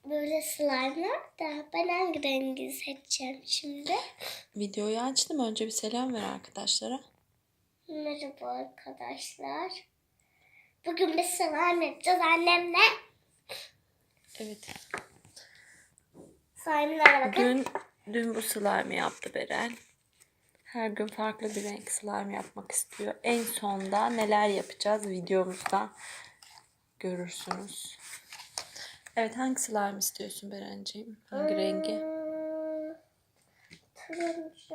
böyle slime'lar da ben hangi rengi seçeceğim şimdi? Videoyu açtım. Önce bir selam ver arkadaşlara. Merhaba arkadaşlar. Bugün bir slime yapacağız annemle. Evet. Slime'lara bakın. Dün bu slime yaptı Beren. Her gün farklı bir renk slime yapmak istiyor. En sonda neler yapacağız videomuzda görürsünüz. Evet, hangi slime istiyorsun Berenciğim? Hangi rengi? Turuncu.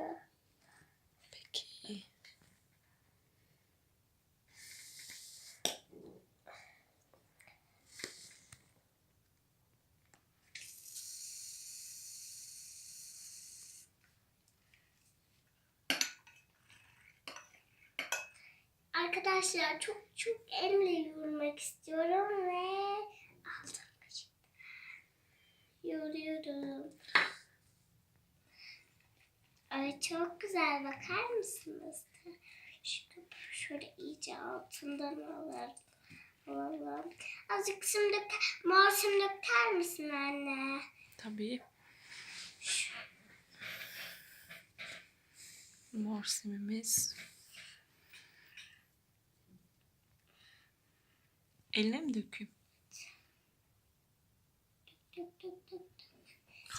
Peki. Arkadaşlar çok elimle yoğurmak istiyorum ve aldım. Yoğuruyorum. Ay çok güzel, bakar mısınız? Şöyle iyice altından alalım. Azıcık mor sim döker misin anne? Tabii. Mor simimiz. Eline mi dökeyim? Dök.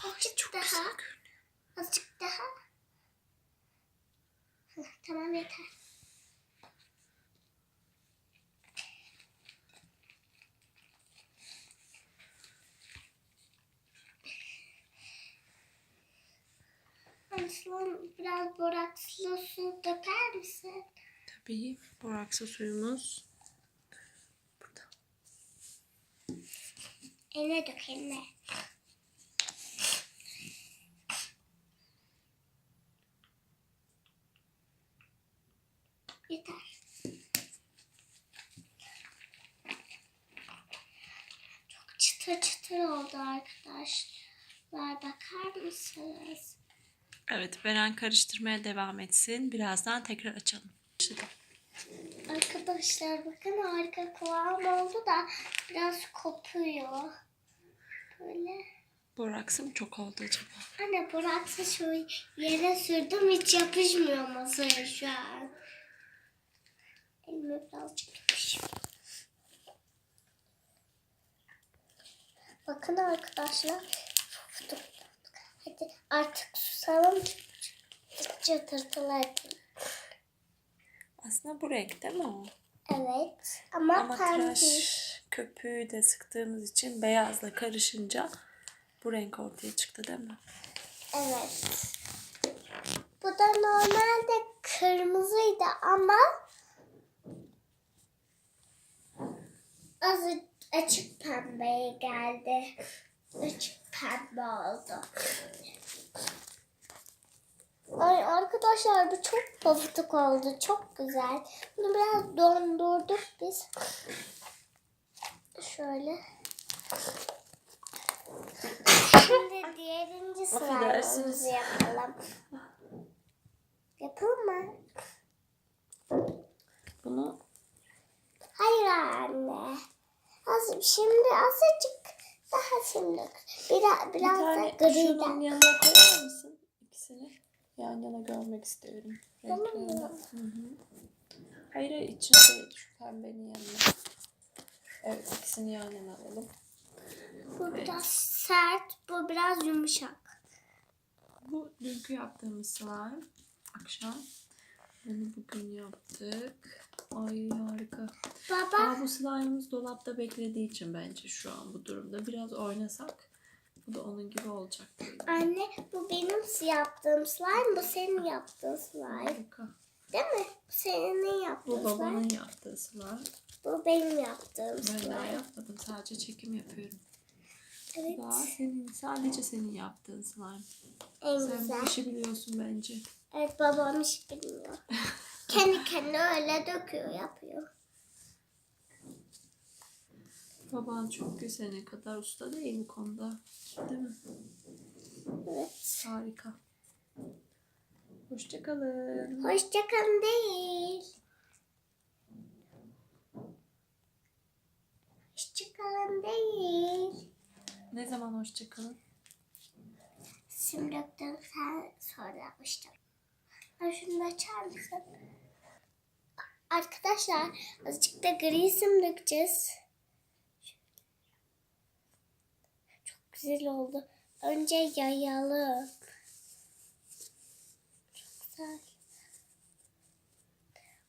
Ay, çok güzel görünüyor. Azıcık daha. Tamam, yeter. Aslan biraz borakslı su döker misin? Tabii. Boraksı suyumuz burada. Eline dök, eline. Yeter. Çok çıtır oldu arkadaşlar. Bakar mısınız? Evet, Beren karıştırmaya devam etsin. Birazdan tekrar açalım. Arkadaşlar bakın, harika kıvam oldu da biraz kopuyor. Böyle. Boraksı mı çok oldu acaba? Anne, bıraksa şu yere sürdüm, hiç yapışmıyor masaya şu an. Elime birazcık yapışıyor. Bakın arkadaşlar. Hadi artık susalım. Çıtırtılar. Aslında bu renk değil mi o? Evet. Ama pembe. tıraş köpüğü de sıktığımız için beyazla karışınca bu renk ortaya çıktı değil mi? Evet. Bu da normalde kırmızıydı ama azıcık açık pembeye geldi. Açık pembe oldu. Ay arkadaşlar, bu çok pofuduk oldu. Çok güzel. Bunu biraz dondurduk biz. Şöyle. Şimdi diğerinci slime'ımızı yapalım. Yapalım mı? Bunu Hayır anne. Şimdi azıcık daha simlik. Biraz da şunun griden. yanına koyar mısın? İkisini yan yana görmek istiyorum. Tamam mı? Hayır, içinde şu pembenin yanına. Evet, ikisini yan yana alalım. Bu biraz sert, bu biraz yumuşak. Bu dünkü yaptığımız slime. Akşam. Bunu bugün yaptık. Ay harika. Baba. Bu slime'ımız dolapta beklediği için bence şu an bu durumda. Biraz oynasak bu da onun gibi olacak. Anne, bu benim yaptığım slime, bu senin yaptığın slime. Harika. Değil mi? Bu senin yaptığın Bu slime. babanın yaptığı slime. Bu benim yaptığım Ben slime. daha yapmadım. Sadece çekim yapıyorum. Evet. Sadece senin yaptığın slime. En Sen güzel. bu işi biliyorsun bence. Evet, babam hiç bilmiyor. Kendi kendine öyle döküyor, yapıyor. Baban çok senin kadar usta değil bu konuda. Değil mi? Evet. Harika. Hoşçakalın. Hoşçakalın değil. Hoşçakalın değil. Ne Ne zaman hoşçakalın? Sim döktüm, sen sonra yapmıştım. Ha, şunu açar mısın? Arkadaşlar azıcık da gri sim dökeceğiz. Çok güzel oldu. Önce yayalım. Çok güzel.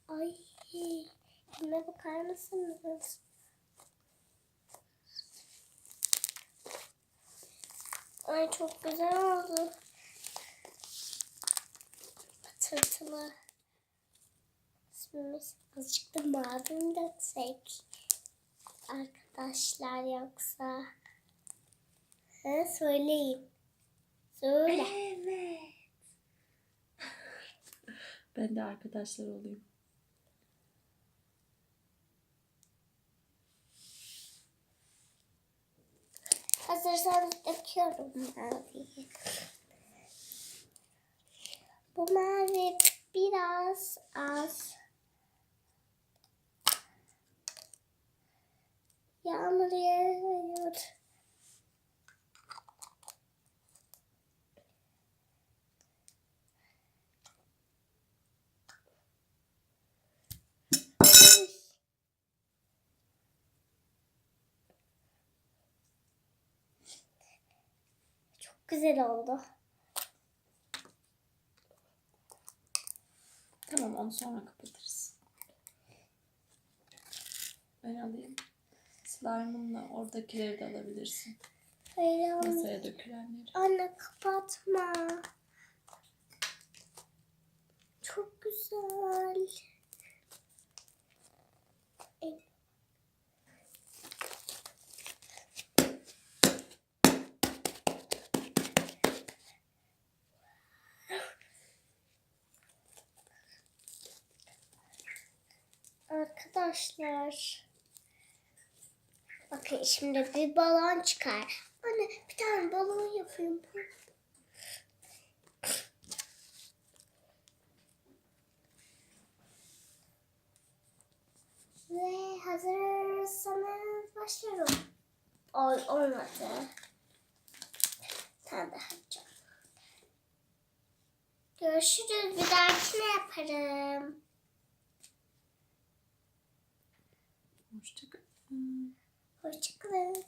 Ay, elime bakar mısınız? Ay çok güzel oldu. Patırtılı. İsmimiz azıcık da mavi mi döksek? Arkadaşlar yoksa. Ha, söyleyin. Söyle. Evet. Ben de arkadaşlar olayım. Hazırsanız döküyorum maviyi. Bu mavi biraz az. Yağmur yağıyor. Çok güzel oldu. Tamam, onu sonra kapatırız. Ben alayım. Slime'ınla oradakileri de alabilirsin. Hayır anne. Masaya dökülenleri. Anne kapatma. Çok güzel. Arkadaşlar. Bakın şimdi bir balon çıkar. Anne bir tane balon yapayım. Ve hazırsanız başlıyorum. Olmadı. Tamam, daha yapacağım. Görüşürüz. Bir dahakine yaparım. Hoşçakalın. Hoşçakalın.